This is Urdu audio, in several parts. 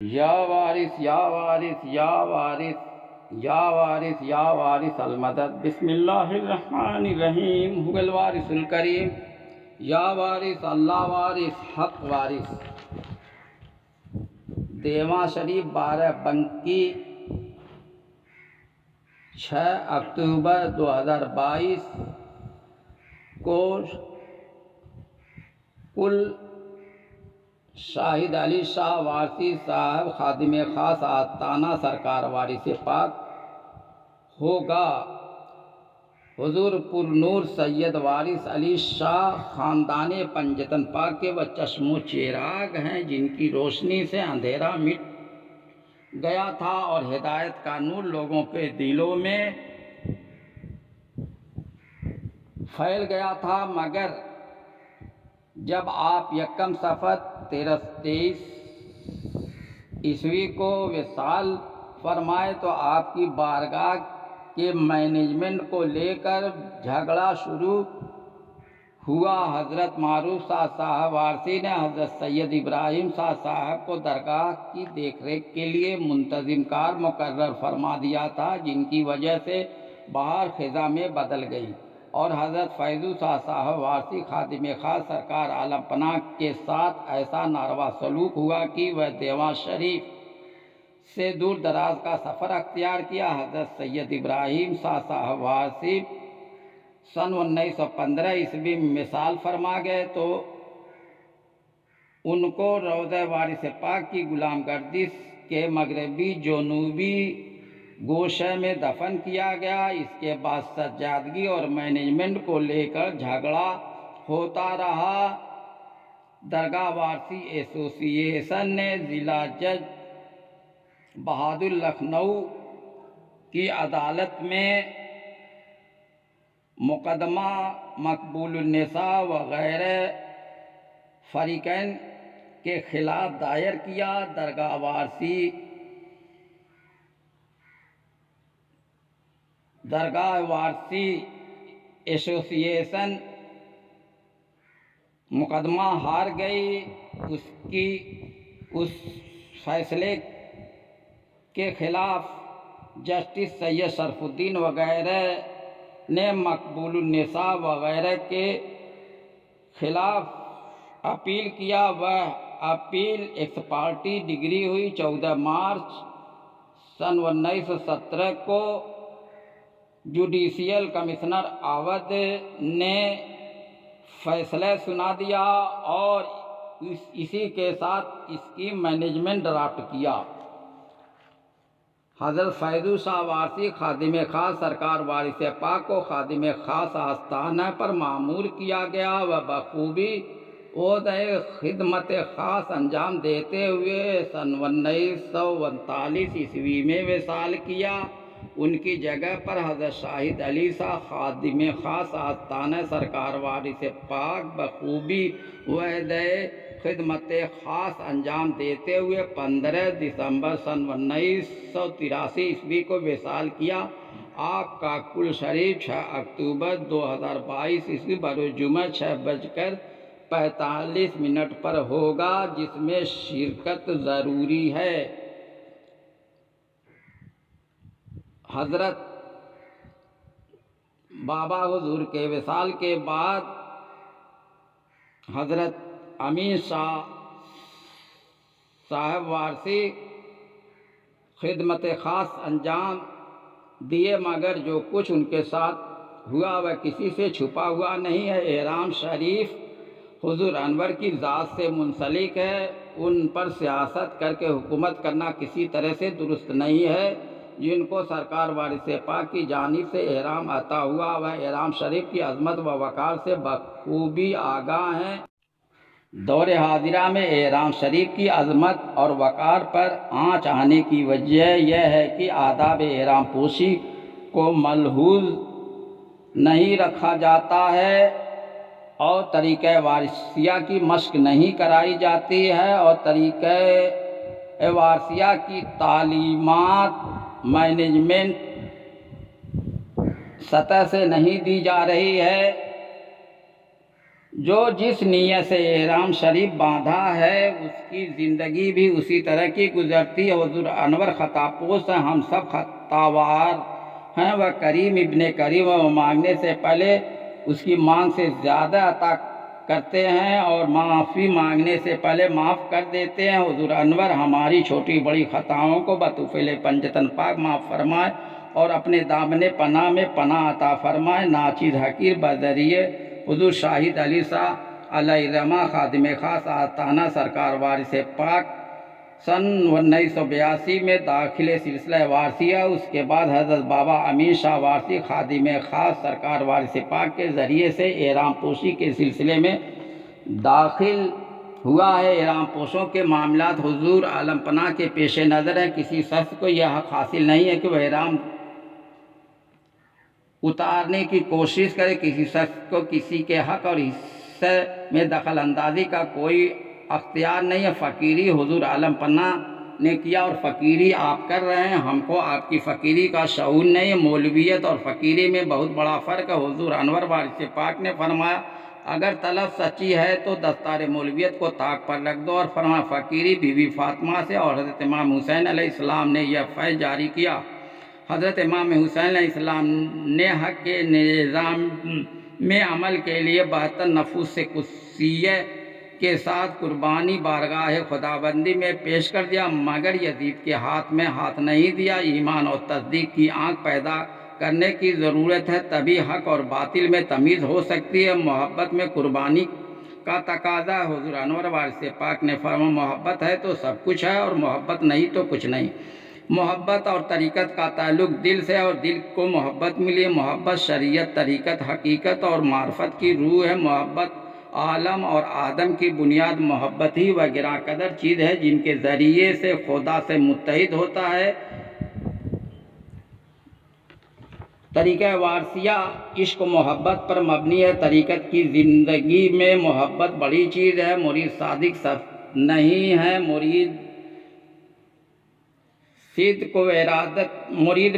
یا وارث یا وارث یا وارث یا وارث یا وارث المدد۔ بسم اللہ الرحمن الرحیم۔ هو الوارث الکریم۔ یا وارث اللہ وارث حق وارث۔ دیواں شریف 12 بنکی 6 اکتوبر 2022 کو کل شاہد علی شاہ وارثی صاحب خادم خاص آستانہ سرکار وارث پاک ہوگا۔ حضور پر نور سید وارث علی شاہ خاندان پنجتن پاک کے وہ چشم و چراغ ہیں جن کی روشنی سے اندھیرا مٹ گیا تھا اور ہدایت کا نور لوگوں کے دلوں میں پھیل گیا تھا، مگر جب آپ یکم صفر 1323 عیسوی کو وصال فرمائے تو آپ کی بارگاہ کے مینجمنٹ کو لے کر جھگڑا شروع ہوا۔ حضرت معروف صاحب وارثی نے حضرت سید ابراہیم صاحب کو درگاہ کی دیکھ ریکھ کے لیے منتظم کار مقرر فرما دیا تھا، جن کی وجہ سے بہار خزاں میں بدل گئی اور حضرت فیضو صاحب وارثی خادم خاص سرکار عالم پناہ کے ساتھ ایسا ناروا سلوک ہوا کہ وہ دیواں شریف سے دور دراز کا سفر اختیار کیا۔ حضرت سید ابراہیم صاحب وارثی سن 1915 عیسوی میں مثال فرما گئے تو ان کو روضہ وارث پاک کی غلام گردش کے مغربی جنوبی گوشے میں دفن کیا گیا۔ اس کے بعد سجادگی اور مینجمنٹ کو لے کر جھگڑا ہوتا رہا۔ درگاہ وارثی ایسوسی ایشن نے ضلع جج بہادر لکھنؤ کی عدالت میں مقدمہ مقبول النساء وغیرہ فریقین کے خلاف دائر کیا۔ درگاہ وارثی ایسوسی ایشن مقدمہ ہار گئی۔ اس فیصلے کے خلاف جسٹس سید شرف الدین وغیرہ نے مقبول النساء وغیرہ کے خلاف اپیل کیا۔ وہ اپیل ایکس پارٹی ڈگری ہوئی۔ 14 مارچ سن 1917 کو جوڈیشیل کمشنر اودھ نے فیصلہ سنا دیا اور اسی کے ساتھ اس کی مینجمنٹ ڈرافٹ کیا۔ حضرت فیضو شاہ وارثی خادم خاص سرکار وارث پاک کو خادم خاص آستانہ پر مامور کیا گیا۔ وہ بخوبی عہدۂ خدمت خاص انجام دیتے ہوئے سن 1939 عیسوی میں وصال کیا۔ ان کی جگہ پر حضرت شاہد علی شاہ خادم خاص آستانہ سرکار وارث پاک بخوبی عہدۂ خدمت خاص انجام دیتے ہوئے 15 دسمبر سن 1983 عیسوی کو وصال کیا۔ آپ کا کل شریف 6 اکتوبر 2022 عیسوی بروز جمعہ 6:45 پر ہوگا، جس میں شرکت ضروری ہے۔ حضرت بابا حضور کے وصال کے بعد حضرت امین شاہ صاحب وارثی خدمت خاص انجام دیے، مگر جو کچھ ان کے ساتھ ہوا وہ کسی سے چھپا ہوا نہیں ہے۔ احرام شریف حضور انور کی ذات سے منسلک ہے، ان پر سیاست کر کے حکومت کرنا کسی طرح سے درست نہیں ہے۔ جن کو سرکار وارث پاک کی جانب سے احرام عطا ہوا وہ احرام شریف کی عظمت و وقار سے بخوبی آگاہ ہیں۔ دور حاضرہ میں احرام شریف کی عظمت اور وقار پر آنچ آنے کی وجہ یہ ہے کہ آداب احرام پوشی کو ملحوظ نہیں رکھا جاتا ہے اور طریقہ وارثیہ کی مشق نہیں کرائی جاتی ہے اور طریقہ وارثیہ کی تعلیمات مینجمنٹ سطح سے نہیں دی جا رہی ہے۔ جو جس نیت سے احرام شریف باندھا ہے اس کی زندگی بھی اسی طرح کی گزرتی ہے۔ حضور انور خطا پوش ہیں، ہم سب خطاوار ہیں۔ وہ کریم ابن کریم وہ مانگنے سے پہلے اس کی مانگ سے زیادہ عطا کرتے ہیں اور معافی مانگنے سے پہلے معاف کر دیتے ہیں۔ حضور انور ہماری چھوٹی بڑی خطاؤں کو بطفیل پنجتن پاک معاف فرمائے اور اپنے دامن پناہ میں پناہ عطا فرمائے۔ ناچیز حقیر بذریعے حضور شاہد علی شاہ علیہ رحمہ خادم خاص آستانہ سرکار وارث پاک سن 1982 میں داخل سلسلہ وارثیہ، اس کے بعد حضرت بابا امین شاہ وارثی خادم خاص سرکار وارث پاک کے ذریعے سے احرام پوشی کے سلسلے میں داخل ہوا ہے۔ احرام پوشوں کے معاملات حضور عالم پناہ کے پیش نظر ہیں۔ کسی شخص کو یہ حق حاصل نہیں ہے کہ وہ احرام اتارنے کی کوشش کرے۔ کسی شخص کو کسی کے حق اور حصے میں دخل اندازی کا کوئی اختیار نہیں ہے۔ فقیری حضور عالم پناہ نے کیا اور فقیری آپ کر رہے ہیں۔ ہم کو آپ کی فقیری کا شعور نہیں ہے۔ مولویت اور فقیری میں بہت بڑا فرق ہے۔ حضور انور وارث پاک نے فرمایا اگر طلب سچی ہے تو دستار مولویت کو طاق پر رکھ دو، اور فرمایا فقیری بی بی فاطمہ سے اور حضرت امام حسین علیہ السلام نے یہ فیض جاری کیا۔ حضرت امام حسین علیہ السلام نے حق کے نظام میں عمل کے لیے 72 نفوس قدسیہ کے ساتھ قربانی بارگاہ خداوندی میں پیش کر دیا، مگر یزید کے ہاتھ میں ہاتھ نہیں دیا۔ ایمان اور تصدیق کی آنکھ پیدا کرنے کی ضرورت ہے، تبھی حق اور باطل میں تمیز ہو سکتی ہے۔ محبت میں قربانی کا تقاضا۔ حضور انور وارث پاک نے فرمایا محبت ہے تو سب کچھ ہے اور محبت نہیں تو کچھ نہیں۔ محبت اور طریقت کا تعلق دل سے، اور دل کو محبت ملی۔ محبت شریعت، طریقت، حقیقت اور معرفت کی روح ہے۔ محبت عالم اور آدم کی بنیاد محبت ہی وہ گراں قدر چیز ہے جن کے ذریعے سے خدا سے متحد ہوتا ہے۔ طریقہ وارثیہ عشق و محبت پر مبنی ہے۔ طریقت کی زندگی میں محبت بڑی چیز ہے۔ مرید صادق سب نہیں ہے، مرید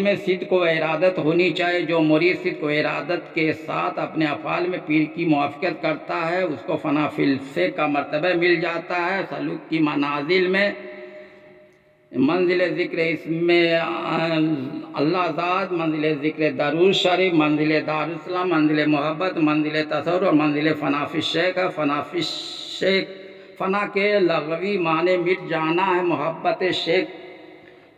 میں صدق و ارادت ہونی چاہیے۔ جو مرید صدق و ارادت کے ساتھ اپنے افعال میں پیر کی موافقت کرتا ہے اس کو فنا فی الفیض کا مرتبہ مل جاتا ہے۔ سلوک کی منازل میں منزل ذکر اسم اللہ ذات، منزل ذکر درود شریف، منزل دارالسلام، منزل محبت، منزل تصور اور منزل فنا فی الشیخ ہے۔ فنا فی الشیخ، فنا کے لغوی معنی مٹ جانا ہے۔ محبت شیخ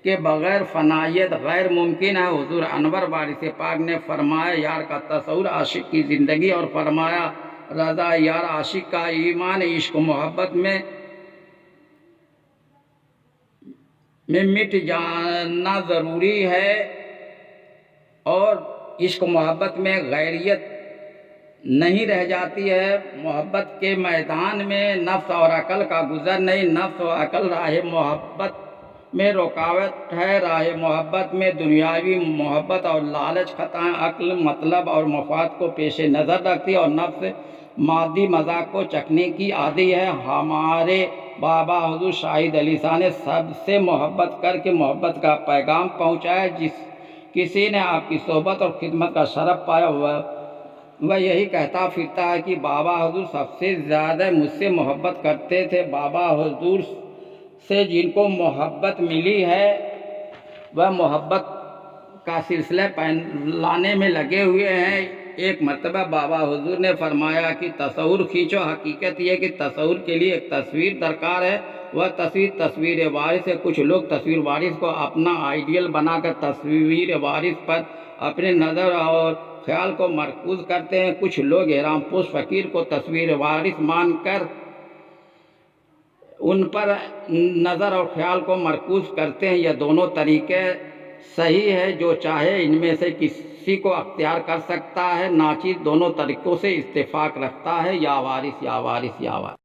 کے بغیر فنائیت غیر ممکن ہے۔ حضور انور وارث پاک نے فرمایا یار کا تصور عاشق کی زندگی، اور فرمایا رضا یار عاشق کا ایمان۔ عشق و محبت میں مٹ جانا ضروری ہے، اور عشق و محبت میں غیریت نہیں رہ جاتی ہے۔ محبت کے میدان میں نفس اور عقل کا گزر نہیں۔ نفس و عقل راہ محبت میں رکاوٹ ہے۔ راہ محبت میں دنیاوی محبت اور لالچ خطائیں۔ عقل مطلب اور مفاد کو پیش نظر رکھتی ہے اور نفس مادی مذاق کو چکھنے کی عادی ہے۔ ہمارے بابا حضور شاہد علی شاہ نے سب سے محبت کر کے محبت کا پیغام پہنچایا۔ جس کسی نے آپ کی صحبت اور خدمت کا شرف پایا وہ یہی کہتا پھرتا ہے کہ بابا حضور سب سے زیادہ مجھ سے محبت کرتے تھے۔ بابا حضور سے جن کو محبت ملی ہے وہ محبت کا سلسلہ پھیلانے میں لگے ہوئے ہیں۔ ایک مرتبہ بابا حضور نے فرمایا کہ تصور کھینچو۔ حقیقت یہ کہ تصور کے لیے ایک تصویر درکار ہے، وہ تصویر وارث ہے۔ کچھ لوگ تصویر وارث کو اپنا آئیڈیل بنا کر تصویر وارث پر اپنے نظر اور خیال کو مرکوز کرتے ہیں۔ کچھ لوگ احرام پوش فقیر کو تصویر وارث مان کر ان پر نظر اور خیال کو مرکوز کرتے ہیں۔ یہ دونوں طریقے صحیح ہے، جو چاہے ان میں سے کسی کو اختیار کر سکتا ہے۔ ناچیز دونوں طریقوں سے اتفاق رکھتا ہے۔ یا وارث یا وارث یا وارث۔